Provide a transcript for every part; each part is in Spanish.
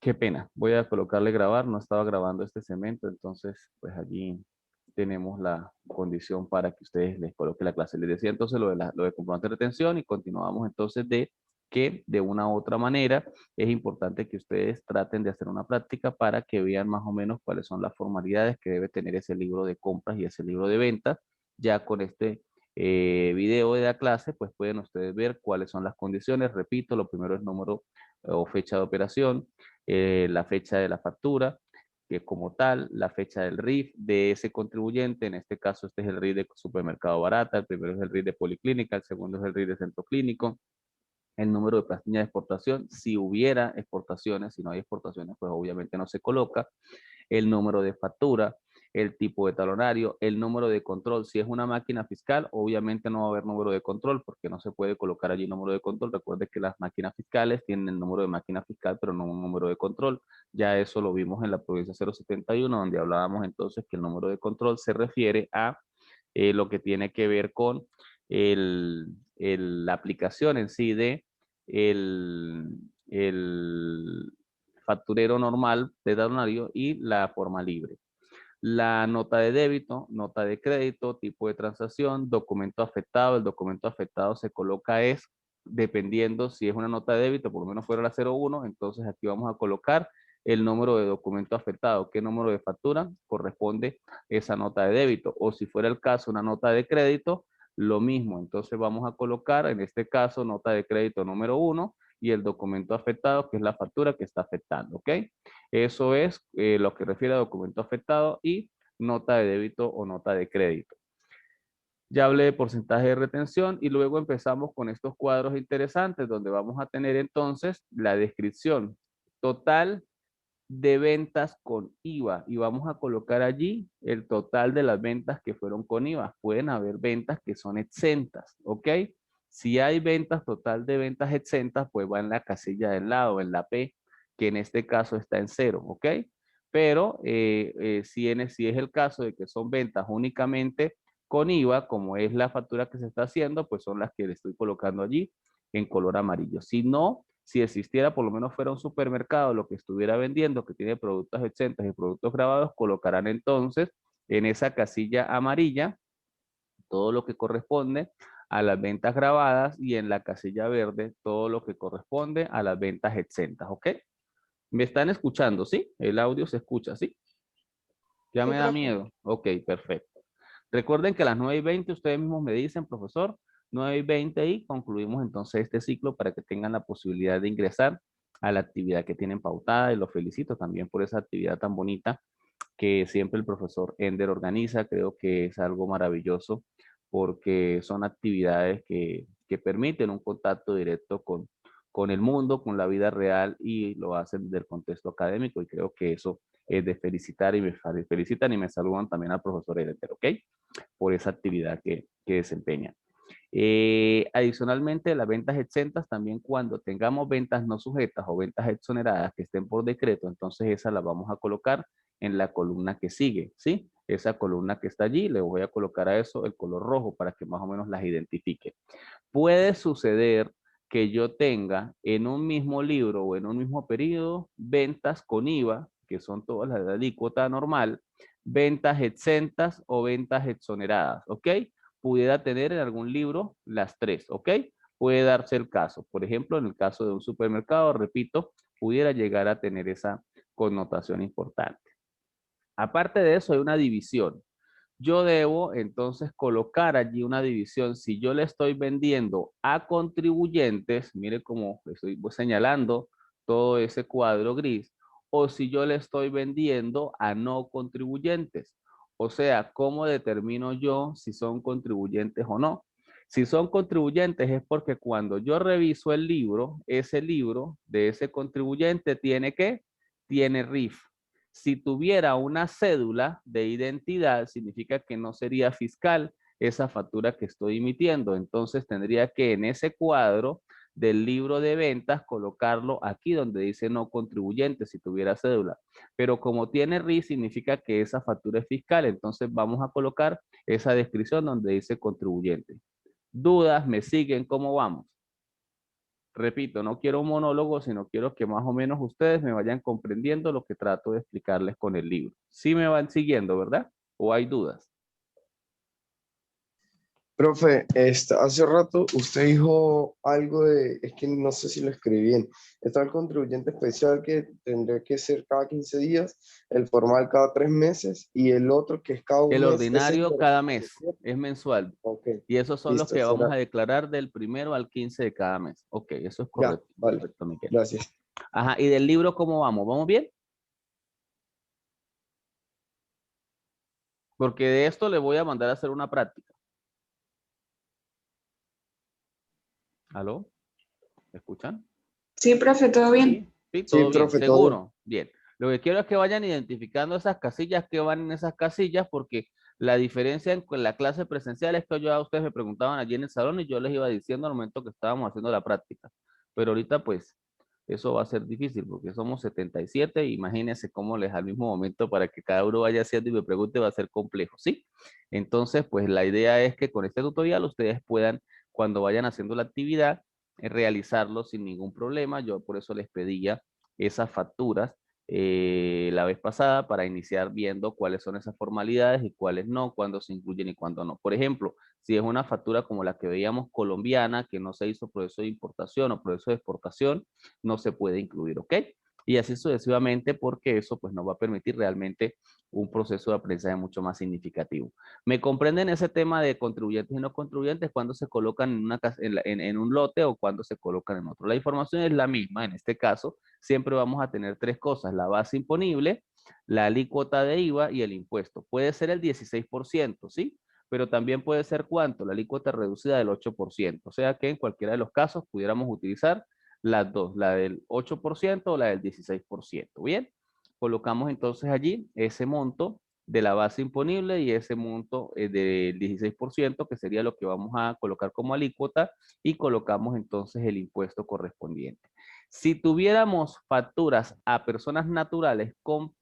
Qué pena. Voy a colocarle grabar. No estaba grabando este segmento, entonces pues allí tenemos la condición para que ustedes les coloque la clase. Les decía entonces lo de comprobante de retención y continuamos entonces de que de una u otra manera es importante que ustedes traten de hacer una práctica para que vean más o menos cuáles son las formalidades que debe tener ese libro de compras y ese libro de ventas. Ya con este video de la clase, pues pueden ustedes ver cuáles son las condiciones. Repito, lo primero es número o fecha de operación, la fecha de la factura, que como tal, la fecha del RIF de ese contribuyente, en este caso este es el RIF de Supermercado Barata, el primero es el RIF de Policlínica, el segundo es el RIF de Centro Clínico, el número de plantilla de exportación, si hubiera exportaciones, si no hay exportaciones, pues obviamente no se coloca, el número de factura, el tipo de talonario, el número de control. Si es una máquina fiscal, obviamente no va a haber número de control porque no se puede colocar allí número de control. Recuerde que las máquinas fiscales tienen el número de máquina fiscal, pero no un número de control. Ya eso lo vimos en la provincia 071, donde hablábamos entonces que el número de control se refiere a lo que tiene que ver con la aplicación en sí de el, el facturero normal de talonario y la forma libre. La nota de débito, nota de crédito, tipo de transacción, documento afectado. El documento afectado se coloca es, dependiendo si es una nota de débito, por lo menos fuera la 01, entonces aquí vamos a colocar el número de documento afectado, qué número de factura corresponde esa nota de débito. O si fuera el caso una nota de crédito, lo mismo. Entonces vamos a colocar, en este caso, nota de crédito número 1 y el documento afectado, que es la factura que está afectando, ¿ok? Eso es lo que refiere a documento afectado y nota de débito o nota de crédito. Ya hablé de porcentaje de retención y luego empezamos con estos cuadros interesantes donde vamos a tener entonces la descripción total de ventas con IVA y vamos a colocar allí el total de las ventas que fueron con IVA. Pueden haber ventas que son exentas, ¿ok? Si hay ventas total de ventas exentas, pues va en la casilla del lado, en la P, que en este caso está en cero, ¿ok? Pero si es el caso de que son ventas únicamente con IVA, como es la factura que se está haciendo, pues son las que le estoy colocando allí en color amarillo. Si no, si existiera, por lo menos fuera un supermercado, lo que estuviera vendiendo, que tiene productos exentos y productos grabados, colocarán entonces en esa casilla amarilla todo lo que corresponde a las ventas grabadas y en la casilla verde todo lo que corresponde a las ventas exentas, ¿ok? ¿Me están escuchando, sí? El audio se escucha, ¿sí? Ya Sí, me da profe. miedo. Ok, perfecto. Recuerden que a las 9:20 ustedes mismos me dicen, profesor, 9:20 y concluimos entonces este ciclo para que tengan la posibilidad de ingresar a la actividad que tienen pautada y los felicito también por esa actividad tan bonita que siempre el profesor Ender organiza. Creo que es algo maravilloso porque son actividades que permiten un contacto directo con el mundo, con la vida real y lo hacen del contexto académico y creo que eso es de felicitar y me felicitan y me saludan también al profesor Ender, ¿ok? Por esa actividad que desempeña. Adicionalmente, las ventas exentas, también cuando tengamos ventas no sujetas o ventas exoneradas que estén por decreto, entonces esas las vamos a colocar en la columna que sigue, ¿sí? Esa columna que está allí, le voy a colocar a eso el color rojo para que más o menos las identifique. Puede suceder que yo tenga en un mismo libro o en un mismo periodo ventas con IVA, que son todas las de alícuota normal, ventas exentas o ventas exoneradas, ¿ok? Pudiera tener en algún libro las tres, ¿ok? Puede darse el caso. Por ejemplo, en el caso de un supermercado, repito, pudiera llegar a tener esa connotación importante. Aparte de eso, hay una división. Yo debo entonces colocar allí una división. Si yo le estoy vendiendo a contribuyentes, mire cómo estoy señalando todo ese cuadro gris, o si yo le estoy vendiendo a no contribuyentes. O sea, ¿cómo determino yo si son contribuyentes o no? Si son contribuyentes es porque cuando yo reviso el libro, ese libro de ese contribuyente tiene ¿qué? Tiene RIF. Si tuviera una cédula de identidad, significa que no sería fiscal esa factura que estoy emitiendo. Entonces tendría que en ese cuadro del libro de ventas colocarlo aquí donde dice no contribuyente si tuviera cédula. Pero como tiene RIF significa que esa factura es fiscal. Entonces vamos a colocar esa descripción donde dice contribuyente. ¿Dudas? ¿Me siguen? ¿Cómo vamos? Repito, no quiero un monólogo, sino quiero que más o menos ustedes me vayan comprendiendo lo que trato de explicarles con el libro. Sí me van siguiendo, ¿verdad? ¿O hay dudas? Profe, hace rato usted dijo algo de, es que no sé si lo escribí bien, está el contribuyente especial que tendría que ser cada 15 días, el formal cada 3 meses y el otro que es cada un El mes, ese es el ordinario de cada registro, mes, ¿cierto? es mensual. Ok, Y esos son los listo, que vamos será. a declarar del 1 al 15 de cada mes. Ok, eso es Ya, correcto. vale, Perfecto, Miguel. gracias. Ajá, ¿y del libro cómo vamos? ¿Vamos bien? Porque de esto le voy a mandar a hacer una práctica. ¿Aló? ¿Me escuchan? Sí, profe, todo bien. Sí, sí, Sí, todo bien, profe, todo bien. seguro. Bien. Lo que quiero es que vayan identificando esas casillas que van en esas casillas, porque la diferencia con la clase presencial es que yo a ustedes me preguntaban allí en el salón y yo les iba diciendo al momento que estábamos haciendo la práctica. Pero ahorita, pues, eso va a ser difícil porque somos 77. Imagínense cómo les al mismo momento para que cada uno vaya haciendo y me pregunte va a ser complejo, ¿sí? Entonces, pues, la idea es que con este tutorial ustedes puedan, cuando vayan haciendo la actividad, realizarlo sin ningún problema. Yo por eso les pedía esas facturas la vez pasada para iniciar viendo cuáles son esas formalidades y cuáles no, cuándo se incluyen y cuándo no. Por ejemplo, si es una factura como la que veíamos colombiana, que no se hizo proceso de importación o proceso de exportación, no se puede incluir, ¿ok? Y así sucesivamente porque eso pues nos va a permitir realmente un proceso de aprendizaje mucho más significativo. ¿Me comprenden ese tema de contribuyentes y no contribuyentes cuando se colocan en, en un lote o cuando se colocan en otro? La información es la misma. En este caso, siempre vamos a tener tres cosas: la base imponible, la alícuota de IVA y el impuesto. Puede ser el 16%, ¿sí? Pero también puede ser ¿cuánto? La alícuota reducida del 8%. O sea que en cualquiera de los casos pudiéramos utilizar las dos, la del 8% o la del 16%. Bien, colocamos entonces allí ese monto de la base imponible y ese monto del 16%, que sería lo que vamos a colocar como alícuota, y colocamos entonces el impuesto correspondiente. Si tuviéramos facturas a personas naturales con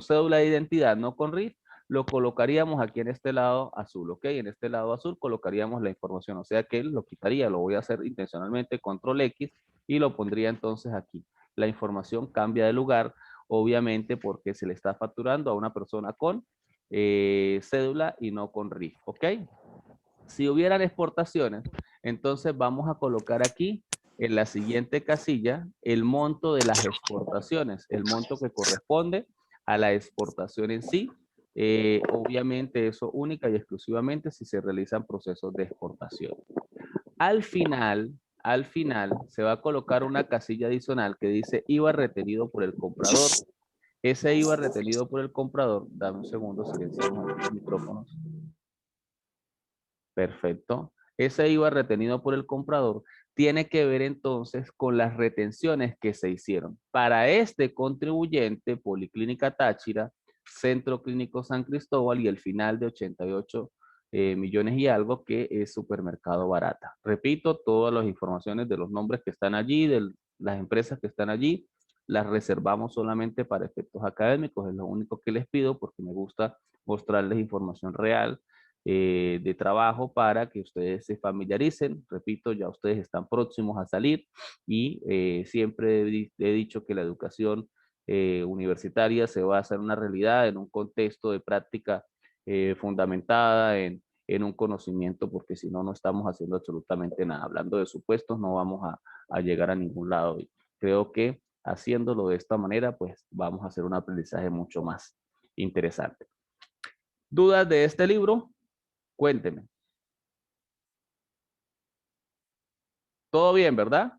cédula de identidad, no con RIF, lo colocaríamos aquí en este lado azul, ¿ok? En este lado azul colocaríamos la información, o sea que él lo quitaría, lo voy a hacer intencionalmente, control X, y lo pondría entonces aquí. La información cambia de lugar, obviamente porque se le está facturando a una persona con cédula y no con RIF, ¿ok? Si hubieran exportaciones, entonces vamos a colocar aquí en la siguiente casilla el monto de las exportaciones, el monto que corresponde a la exportación en sí. Obviamente eso única y exclusivamente si se realizan procesos de exportación. Al final se va a colocar una casilla adicional que dice IVA retenido por el comprador. Ese IVA retenido por el comprador, dame un segundo, silenciamos aquí los micrófonos. Perfecto. Ese IVA retenido por el comprador tiene que ver entonces con las retenciones que se hicieron. Para este contribuyente, Policlínica Táchira, Centro Clínico San Cristóbal y el final de 88 millones y algo, que es Supermercado Barata. Repito, todas las informaciones de los nombres que están allí, de las empresas que están allí, las reservamos solamente para efectos académicos. Es lo único que les pido porque me gusta mostrarles información real de trabajo para que ustedes se familiaricen. Repito, ya ustedes están próximos a salir y siempre he dicho que la educación universitaria se va a hacer una realidad en un contexto de práctica fundamentada en un conocimiento, porque si no, no estamos haciendo absolutamente nada. Hablando de supuestos, no vamos a llegar a ningún lado. Y creo que haciéndolo de esta manera, pues vamos a hacer un aprendizaje mucho más interesante. ¿Dudas de este libro? Cuénteme. Todo bien, ¿verdad?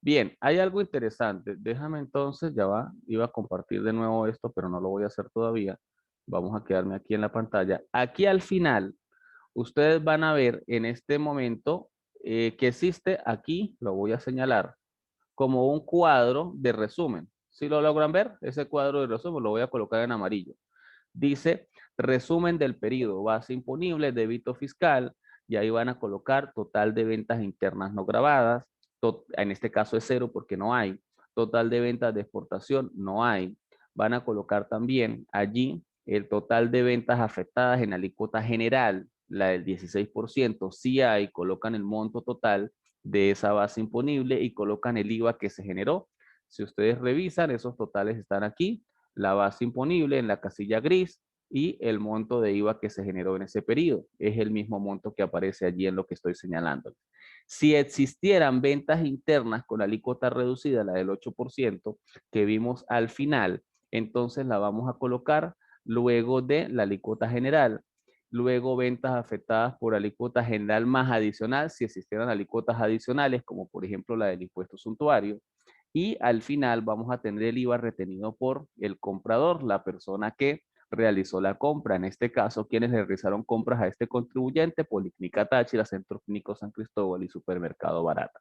Bien, hay algo interesante. Déjame entonces, ya va, iba a compartir de nuevo esto, pero no lo voy a hacer todavía. Vamos a quedarme aquí en la pantalla. Aquí al final, ustedes van a ver en este momento que existe aquí, lo voy a señalar, como un cuadro de resumen. ¿Sí lo logran ver? Ese cuadro de resumen lo voy a colocar en amarillo. Dice resumen del periodo, base imponible, débito fiscal, y ahí van a colocar total de ventas internas no grabadas, en este caso es cero porque no hay, total de ventas de exportación no hay, van a colocar también allí el total de ventas afectadas en alícuota general, la del 16%, sí hay, colocan el monto total de esa base imponible y colocan el IVA que se generó. Si ustedes revisan, esos totales están aquí, la base imponible en la casilla gris y el monto de IVA que se generó en ese periodo. Es el mismo monto que aparece allí en lo que estoy señalando. Si existieran ventas internas con alícuota reducida, la del 8% que vimos al final, entonces la vamos a colocar luego de la alícuota general. Luego ventas afectadas por alícuota general más adicional, si existieran alícuotas adicionales, como por ejemplo la del impuesto suntuario. Y al final vamos a tener el IVA retenido por el comprador, la persona que realizó la compra. En este caso, quienes le realizaron compras a este contribuyente: Policlínica Táchira, Centro Clínico San Cristóbal y Supermercado Barata.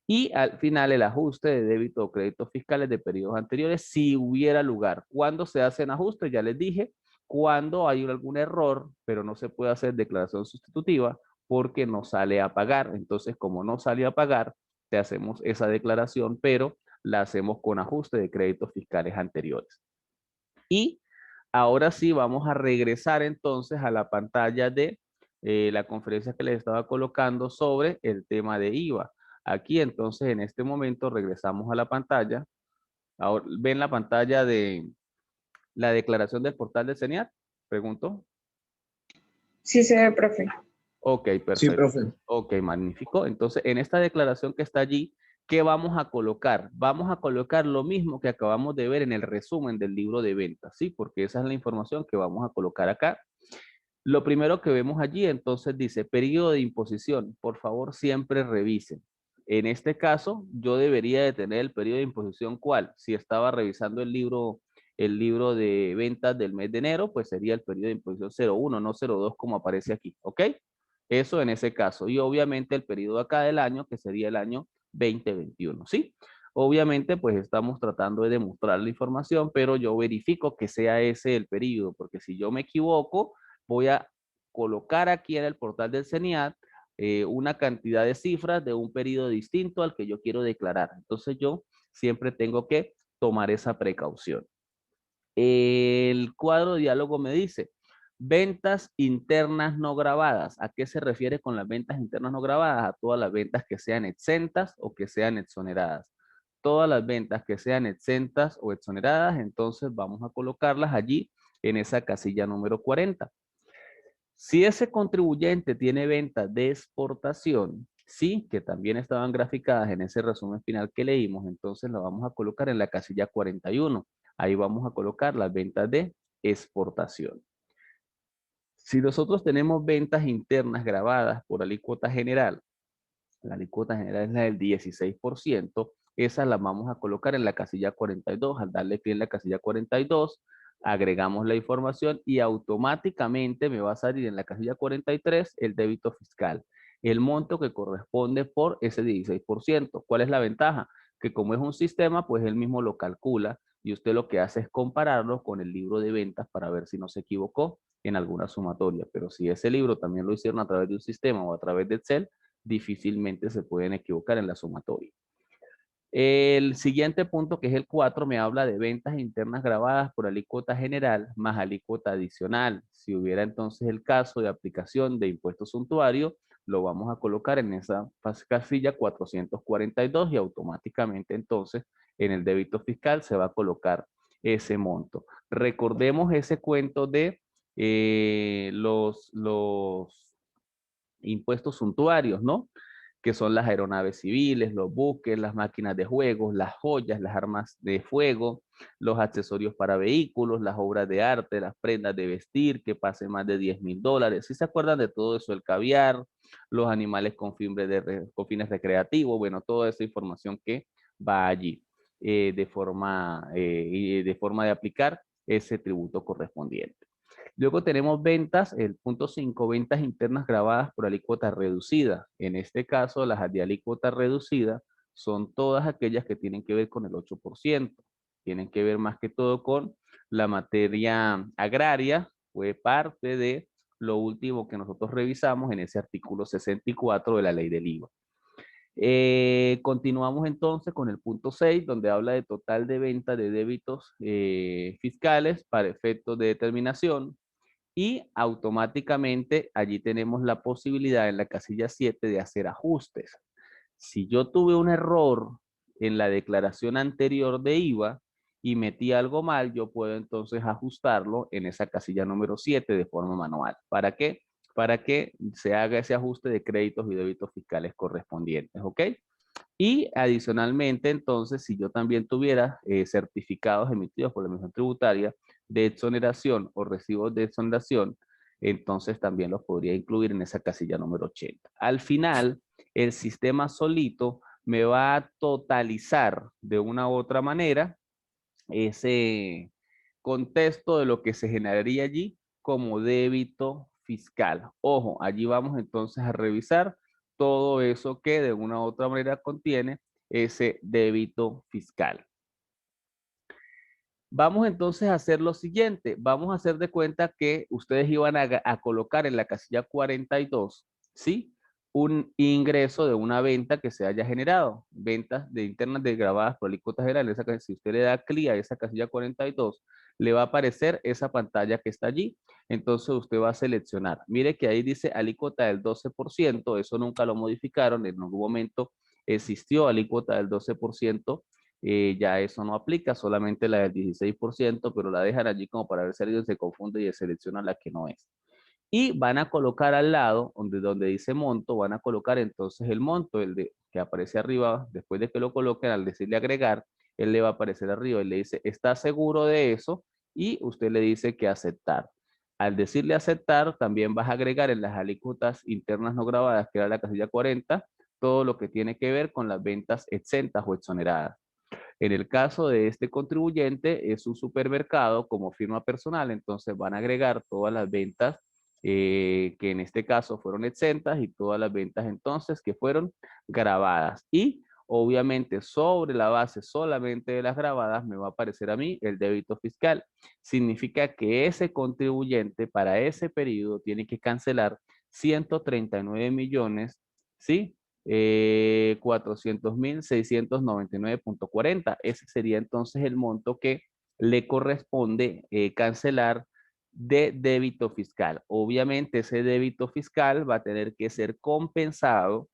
Y al final el ajuste de débito o créditos fiscales de periodos anteriores, si hubiera lugar. ¿Cuándo se hacen ajustes? Ya les dije, cuando hay algún error, pero no se puede hacer declaración sustitutiva porque no sale a pagar. Entonces, como no sale a pagar, te hacemos esa declaración, pero la hacemos con ajuste de créditos fiscales anteriores. Y ahora sí vamos a regresar entonces a la pantalla de la conferencia que les estaba colocando sobre el tema de IVA. Aquí entonces en este momento regresamos a la pantalla. Ahora, ¿ven la pantalla de la declaración del portal de CENIAT? Pregunto. Sí se ve, profe. Ok, Sí, perfecto. profe. Ok, magnífico. Entonces, en esta declaración que está allí, ¿qué vamos a colocar? Vamos a colocar lo mismo que acabamos de ver en el resumen del libro de ventas, ¿sí? Porque esa es la información que vamos a colocar acá. Lo primero que vemos allí, entonces dice, periodo de imposición. Por favor, siempre revisen. En este caso, yo debería de tener el periodo de imposición, ¿cuál? Si estaba revisando el libro de ventas del mes de enero, pues sería el periodo de imposición 01, no 02 como aparece aquí, ¿ok? Eso en ese caso. Y obviamente el periodo acá del año, que sería el año 2021, ¿sí? Obviamente, pues estamos tratando de demostrar la información, pero yo verifico que sea ese el periodo, porque si yo me equivoco, voy a colocar aquí en el portal del CENIAT una cantidad de cifras de un periodo distinto al que yo quiero declarar. Entonces yo siempre tengo que tomar esa precaución. El cuadro de diálogo me dice, ventas internas no grabadas. ¿A qué se refiere con las ventas internas no grabadas? A todas las ventas que sean exentas o que sean exoneradas. Todas las ventas que sean exentas o exoneradas, entonces vamos a colocarlas allí en esa casilla número 40. Si ese contribuyente tiene ventas de exportación, sí, que también estaban graficadas en ese resumen final que leímos, entonces la vamos a colocar en la casilla 41. Ahí vamos a colocar las ventas de exportación. Si nosotros tenemos ventas internas grabadas por alícuota general, la alícuota general es la del 16%, esa la vamos a colocar en la casilla 42. Al darle clic en la casilla 42, agregamos la información y automáticamente me va a salir en la casilla 43 el débito fiscal, el monto que corresponde por ese 16%. ¿Cuál es la ventaja? Que como es un sistema, pues él mismo lo calcula y usted lo que hace es compararlo con el libro de ventas para ver si no se equivocó en alguna sumatoria. Pero si ese libro también lo hicieron a través de un sistema o a través de Excel, difícilmente se pueden equivocar en la sumatoria. El siguiente punto, que es el 4, me habla de ventas internas grabadas por alícuota general más alícuota adicional. Si hubiera entonces el caso de aplicación de impuesto suntuario, lo vamos a colocar en esa casilla 442 y automáticamente entonces en el débito fiscal se va a colocar ese monto. Recordemos ese cuento de los impuestos suntuarios, ¿no? Que son las aeronaves civiles, los buques, las máquinas de juegos, las joyas, las armas de fuego, los accesorios para vehículos, las obras de arte, las prendas de vestir que pasen más de $10,000. ¿Sí se acuerdan de todo eso? El caviar, los animales con fines recreativos, bueno, toda esa información que va allí de forma de aplicar ese tributo correspondiente. Luego tenemos ventas, el punto 5, ventas internas grabadas por alícuota reducida. En este caso, las de alícuota reducida son todas aquellas que tienen que ver con el 8%. Tienen que ver más que todo con la materia agraria. Fue parte de lo último que nosotros revisamos en ese artículo 64 de la ley del IVA. Continuamos entonces con el punto 6, donde habla de total de venta de débitos fiscales para efectos de determinación. y automáticamente allí tenemos la posibilidad en la casilla 7 de hacer ajustes. Si yo tuve un error en la declaración anterior de IVA y metí algo mal, yo puedo entonces ajustarlo en esa casilla número 7 de forma manual. ¿Para qué? Para que se haga ese ajuste de créditos y débitos fiscales correspondientes, ¿ok? Y adicionalmente, entonces, si yo también tuviera certificados emitidos por la Administración Tributaria de exoneración o recibos de exoneración, entonces también los podría incluir en esa casilla número 80. Al final, el sistema solito me va a totalizar de una u otra manera ese contexto de lo que se generaría allí como débito fiscal. Ojo, allí vamos entonces a revisar todo eso que de una u otra manera contiene ese débito fiscal. Vamos entonces a hacer lo siguiente. Vamos a hacer de cuenta que ustedes iban a colocar en la casilla 42, ¿sí? Un ingreso de una venta que se haya generado. Ventas de internas desgravadas por alícuotas generales. Si usted le da clic a esa casilla 42, le va a aparecer esa pantalla que está allí. Entonces usted va a seleccionar. Mire que ahí dice alícuota del 12%. Eso nunca lo modificaron. En algún momento existió alícuota del 12%. Ya eso no aplica, solamente la del 16%, pero la dejan allí como para ver si alguien se confunde y selecciona la que no es. Y van a colocar al lado, donde dice monto, van a colocar entonces el monto, que aparece arriba, después de que lo coloquen, al decirle agregar, él le va a aparecer arriba y le dice, ¿está seguro de eso? Y usted le dice que aceptar. Al decirle aceptar, también vas a agregar en las alícuotas internas no grabadas, que era la casilla 40, todo lo que tiene que ver con las ventas exentas o exoneradas. En el caso de este contribuyente, es un supermercado como firma personal, entonces van a agregar todas las ventas que en este caso fueron exentas y todas las ventas entonces que fueron grabadas. Y obviamente sobre la base solamente de las grabadas me va a aparecer a mí el débito fiscal. Significa que ese contribuyente para ese periodo tiene que cancelar 139 millones, ¿sí? 400.699.40. Ese sería entonces el monto que le corresponde cancelar de débito fiscal. Obviamente ese débito fiscal va a tener que ser compensado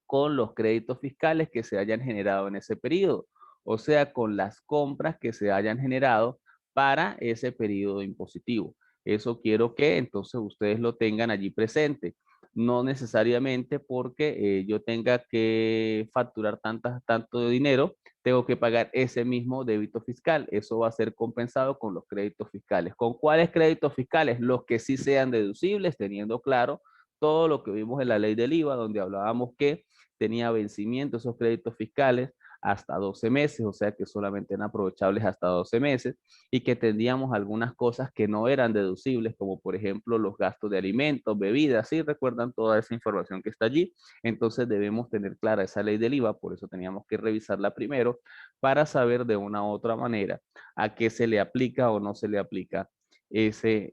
con los créditos fiscales que se hayan generado en ese periodo, o sea, con las compras que se hayan generado para ese periodo impositivo. Eso quiero que entonces ustedes lo tengan allí presente. No necesariamente porque yo tenga que facturar tanto de dinero, tengo que pagar ese mismo débito fiscal. Eso va a ser compensado con los créditos fiscales. ¿Con cuáles créditos fiscales? Los que sí sean deducibles, teniendo claro todo lo que vimos en la ley del IVA, donde hablábamos que tenía vencimiento esos créditos fiscales hasta 12 meses, o sea que solamente eran aprovechables hasta 12 meses y que tendríamos algunas cosas que no eran deducibles, como por ejemplo los gastos de alimentos, bebidas, ¿sí? Recuerdan toda esa información que está allí. Entonces debemos tener clara esa ley del IVA, por eso teníamos que revisarla primero para saber de una u otra manera a qué se le aplica o no se le aplica ese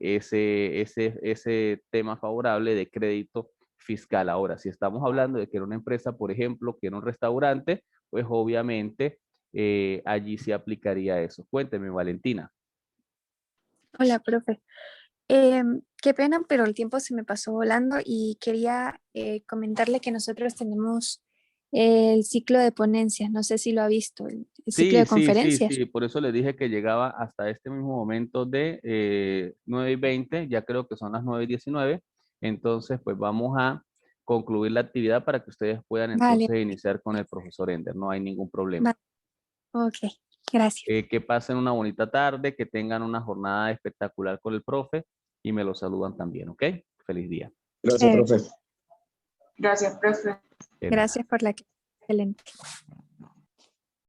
tema favorable de crédito fiscal. Ahora, si estamos hablando de que era una empresa, por ejemplo, que era un restaurante, pues obviamente allí sí aplicaría eso. Cuénteme, Valentina. Hola, profe. Qué pena, pero el tiempo se me pasó volando y quería comentarle que nosotros tenemos el ciclo de ponencias. No sé si lo ha visto, el ciclo de conferencias. Sí, por eso le dije que llegaba hasta este mismo momento de 9:20, ya creo que son las 9:19, entonces pues vamos a concluir la actividad para que ustedes puedan Vale, entonces iniciar con el profesor Ender, no hay ningún problema. ok, gracias. Que pasen una bonita tarde, que tengan una jornada espectacular con el profe y me lo saludan también, ¿ok? Feliz día. Gracias, profe. Gracias, profe. De nada. Gracias por la clase. Excelente.